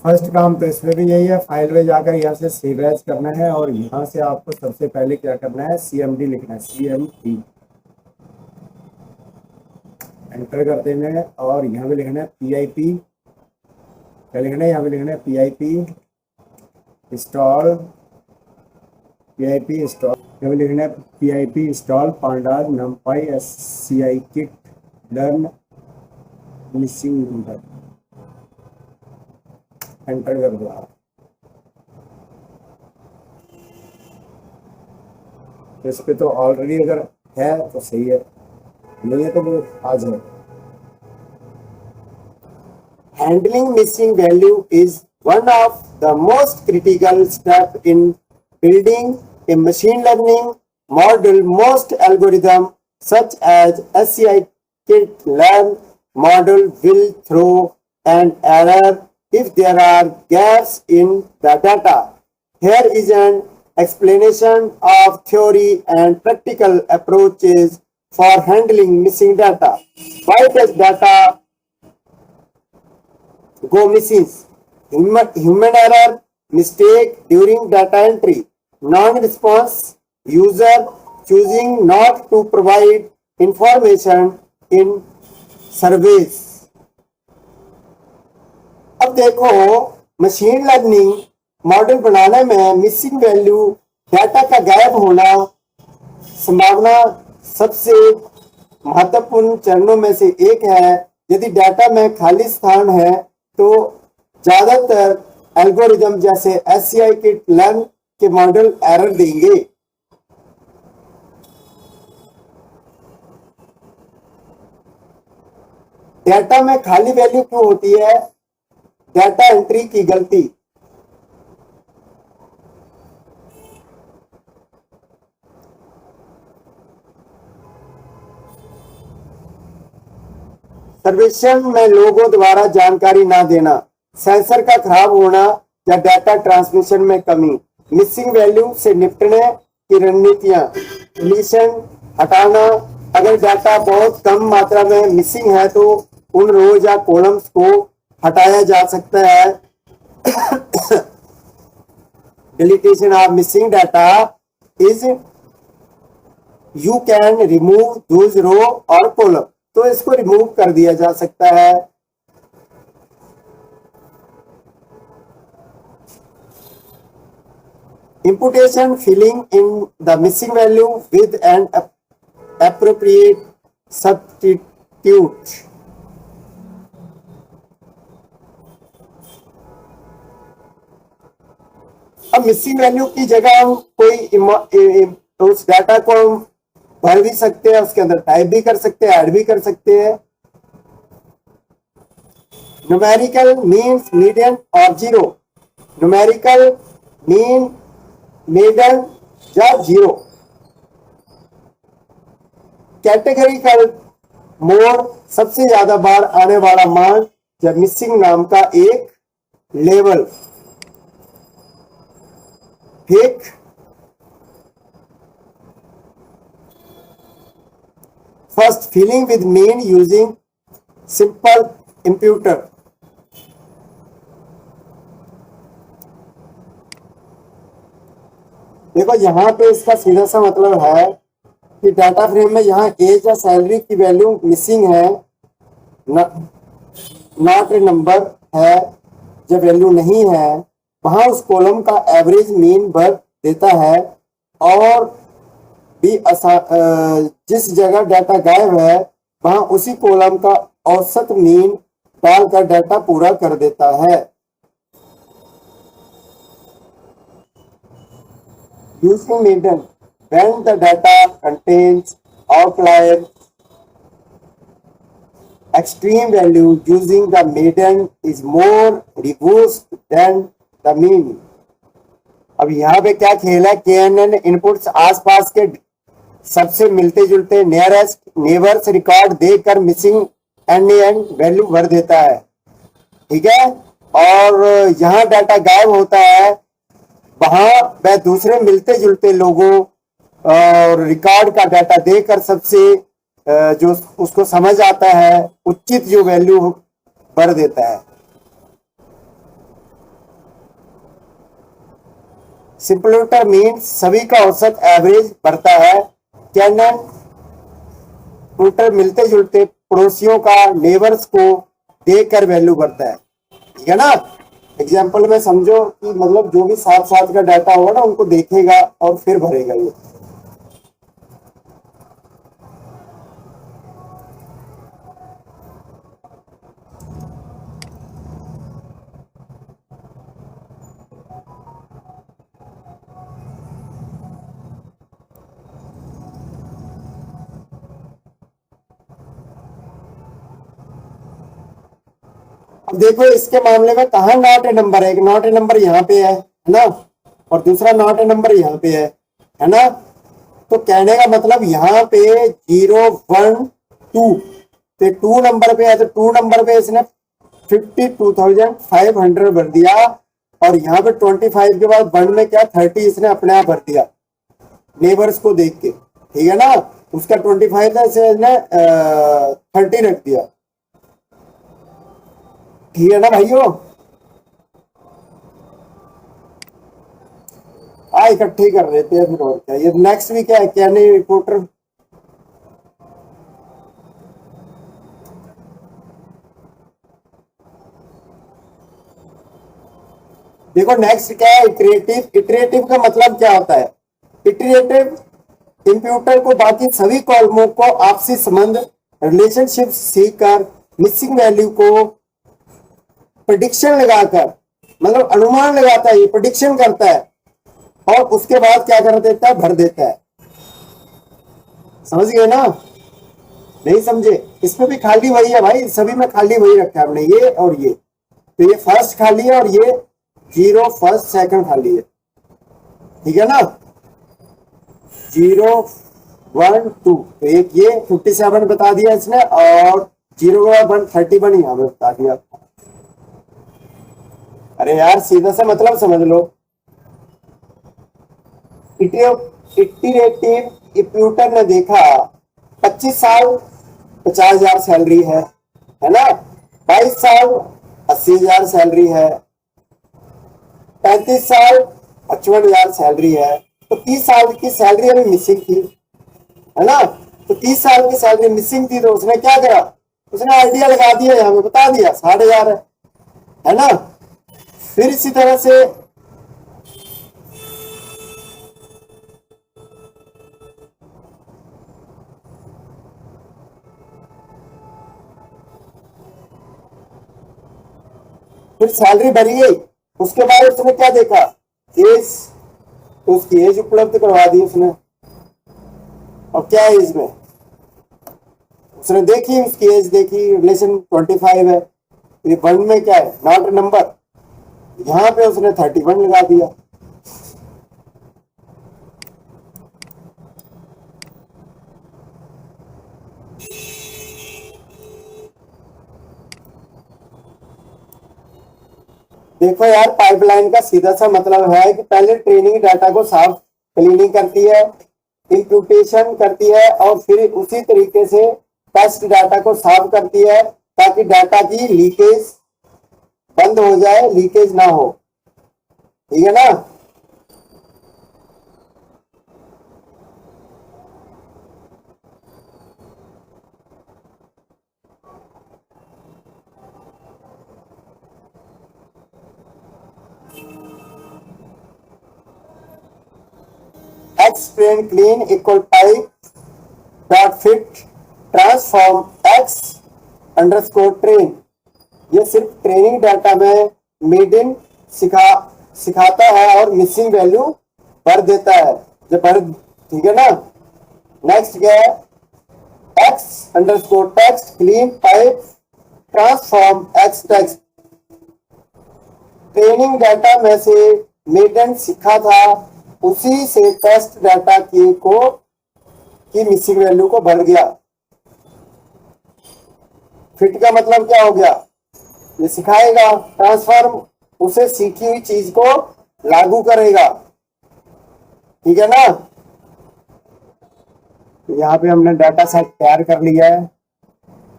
First काम तो इसमें भी यही है, फाइल में जाकर यहाँ से सेव एज करना है और यहाँ से आपको सबसे पहले क्या करना है, CMD लिखना है, CMD एंटर कर देना है और यहाँ पे लिखना है PIP, क्या लिखना है, यहाँ पे लिखना है PIP इंस्टॉल, PIP इंस्टॉल, यहाँ पे लिखना है PIP install pandas numpy SCI kit learn missing number, enter कर दो आप। तो इस पे तो ऑलरेडी अगर है तो सही है, नहीं है तो वो आ जाए। Handling missing value is one of the most critical step in building a machine learning model. Most algorithm such as SCI-kit learn model will throw an error if there are gaps in the data. Here is an explanation of theory and practical approaches for handling missing data. Why does data go missing? Human error, mistake during data entry, non-response, user choosing not to provide information in surveys. अब देखो, machine learning model बनाने में missing value, data का गायब होना संभावना सबसे महत्वपूर्ण चरणों में से एक है। यदि डाटा में खाली स्थान है तो ज्यादातर एल्गोरिदम जैसे SCI-किट लर्न के मॉडल एरर देंगे। डाटा में खाली वैल्यू क्यों होती है? डाटा एंट्री की गलती, सर्वेक्षण में लोगों द्वारा जानकारी ना देना, सेंसर का खराब होना या डाटा ट्रांसमिशन में कमी, मिसिंग वैल्यू से निपटने की रणनीतियां, डिलीशन हटाना। अगर डाटा बहुत कम मात्रा में मिसिंग है तो उन रोज या कॉलम्स को हटाया जा सकता है। Deletion of missing data is you can remove those row और कॉलम, तो इसको रिमूव कर दिया जा सकता है। Imputation, filling in the missing value with an appropriate substitute. अब मिसिंग वैल्यू की जगह हम कोई उस डाटा को हम भर भी सकते हैं, उसके अंदर टाइप भी कर सकते हैं, ऐड भी कर सकते हैं। न्यूमेरिकल मीन्स मीडियन और जीरो, न्यूमेरिकल मीन मीडियन या जीरो। कैटेगरिकल मोड सबसे ज्यादा बार आने वाला मान जब मिसिंग नाम का एक लेबल, ठीक। First, filling with mean using simple imputer. देखो यहां पे इसका सीधा सा मतलब है कि डाटा फ्रेम में यहाँ एज या सैलरी की वैल्यू मिसिंग है, नॉट ए नंबर है। जब वैल्यू नहीं है वहां उस कॉलम का एवरेज मीन भर देता है और भी जिस जगह डाटा गायब है वहां उसी कॉलम का औसत मीन डालकर डाटा पूरा कर देता है। Using median when the data contains outlier extreme value, using the median is more robust than the mean. अब यहाँ पे क्या खेल है, KNN इनपुट्स आसपास के सबसे मिलते जुलते नियरेस्ट नेबर्स रिकॉर्ड देकर मिसिंग एंड वैल्यू भर देता है, ठीक है। और यहाँ डाटा गायब होता है, वहां वह दूसरे मिलते जुलते लोगों और रिकॉर्ड का डाटा देकर सबसे जो उसको समझ आता है उचित जो वैल्यू भर देता है। सिंपलीटर मीन्स सभी का औसत एवरेज बढ़ता है। कैनन टोटल मिलते जुलते पड़ोसियों का नेबर्स को देकर वैल्यू बढ़ता है। ठीक है ना। एग्जाम्पल में समझो कि मतलब जो भी साथ साथ का डाटा होगा ना उनको देखेगा और फिर भरेगा ये। अब देखो इसके मामले में कहाँ नॉट ए नंबर है। एक नॉट ए नंबर यहाँ पे है ना, और दूसरा नॉट ए नंबर यहाँ पे है ना। तो कहने का मतलब यहाँ पे 0 1 2, तो 2 नंबर पे है, तो 2 नंबर पे इसने 52,500 भर दिया, और यहाँ पे 25 के बाद 1 में क्या 30 इसने अपने आप भर दिया नेबर्स को देख के। ठीक है ना। उसका 25 था, इसने 30 रख दिया। ठीक है ना भाइयों। इकट्ठे कर रहे थे फिर, और क्या। ये नेक्स्ट भी क्या है, क्या नहीं रिपोर्टर। देखो नेक्स्ट क्या है, इटरेटिव। इटरेटिव का मतलब क्या होता है। इटरेटिव कंप्यूटर को बाकी सभी कॉलमों को आपसी संबंध रिलेशनशिप सीखकर मिसिंग वैल्यू को प्रेडिक्शन लगाकर, मतलब अनुमान लगाता है, ये प्रेडिक्शन करता है, और उसके बाद क्या कर देता है, भर देता है। समझ गए ना। नहीं समझे। इसमें भी खाली वही है भाई, सभी में खाली वही रखा है हमने, ये और ये। तो ये फर्स्ट खाली है और ये 0 फर्स्ट सेकंड खाली है। ठीक है ना। 0 1 2, तो एक ये 57 बता दिया इसने, और 0 1 31 यहाँ पे बता दिया। अरे यार सीधा सा मतलब समझ लो। इटरेटिव कंप्यूटर ने देखा 25 साल 50,000 सैलरी है ना। 22 साल 80,000 सैलरी है। 35 साल 55,000 सैलरी है। तो 30 साल की सैलरी अभी मिसिंग थी, है ना। तो 30 साल की सैलरी मिसिंग थी, तो उसने क्या करा, उसने आइडिया लगा दिया, यहाँ पे बता दिया 60,000 है ना। फिर इसी तरह से फिर सैलरी भरी गई। उसके बाद उसने क्या देखा, एज, तो उसकी एज उपलब्ध करवा दी उसने। और क्या है इसमें, उसने देखी, उसकी एज देखी, रिलेशन 25 है। ये 1 में क्या है, नॉट नंबर, यहाँ पे उसने 31 लगा दिया। देखो यार, पाइपलाइन का सीधा सा मतलब है कि पहले ट्रेनिंग डाटा को साफ क्लीनिंग करती है, इंप्यूटेशन करती है, और फिर उसी तरीके से टेस्ट डाटा को साफ करती है, ताकि डाटा की लीकेज बंद हो जाए, लीकेज ना हो। ठीक है ना। X train clean equal pipe dot fit transform x underscore train. ये सिर्फ ट्रेनिंग डाटा में मीडियन सिखाता है और मिसिंग वैल्यू भर देता है, जो भर। ठीक है ना। नेक्स्ट क्या है, x underscore text clean pipe transform x text. Training data में से मीडियन सीखा था, उसी से टेस्ट डाटा की मिसिंग वैल्यू को भर गया। फिट का मतलब क्या हो गया, ये सिखाएगा, ट्रांसफॉर्म उसे सीखी हुई चीज को लागू करेगा। ठीक है ना। तो यहाँ पे हमने डाटा सेट तैयार कर लिया है।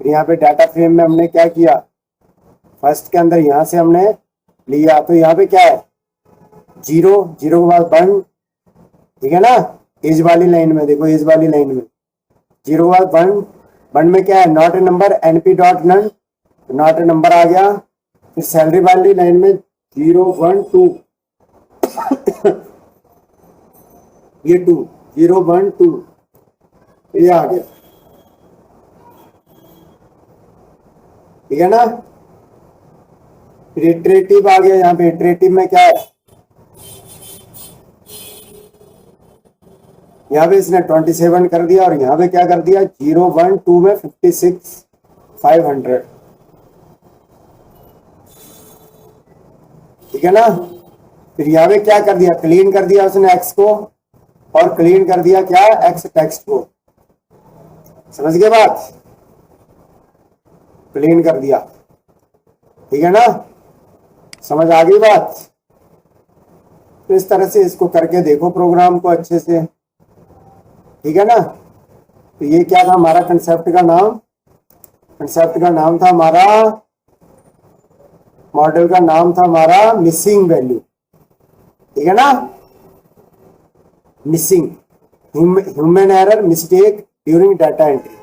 फिर यहाँ पे डाटा फ्रेम में हमने क्या किया, फर्स्ट के अंदर यहाँ से हमने लिया, तो यहाँ पे क्या है, जीरो, जीरो के बाद 1, ठीक है ना। एज वाली लाइन में देखो, एज वाली लाइन में जीरो के बाद 1, 1 में क्या है, not a number, NP dot NaN, not a number आ गया। फिर सैलरी वाली लाइन में 0 1 2, ये 2, 0 1 2, ये आ गया, ठीक है ना। फिर इटरेटिव आ गया, यहाँ पे इटरेटिव में क्या है, यहाँ पे इसने 27 कर दिया, और यहाँ पे क्या कर दिया, 0 1 2 में 56 500, ठीक है ना। फिर यहाँ पे क्या कर दिया, क्लीन कर दिया उसने एक्स को, और क्लीन कर दिया क्या, एक्स टेक्स्ट को। समझ गए बात, क्लीन कर दिया, ठीक है ना। समझ आ गई बात। तो इस तरह से इसको करके देखो प्रोग्राम को अच्छे से, ठीक है ना। तो ये क्या था हमारा कंसेप्ट का नाम, कंसेप्ट का नाम था हमारा, मॉडल का नाम था हमारा मिसिंग वैल्यू, ठीक है ना। Missing, human error, mistake during data entry.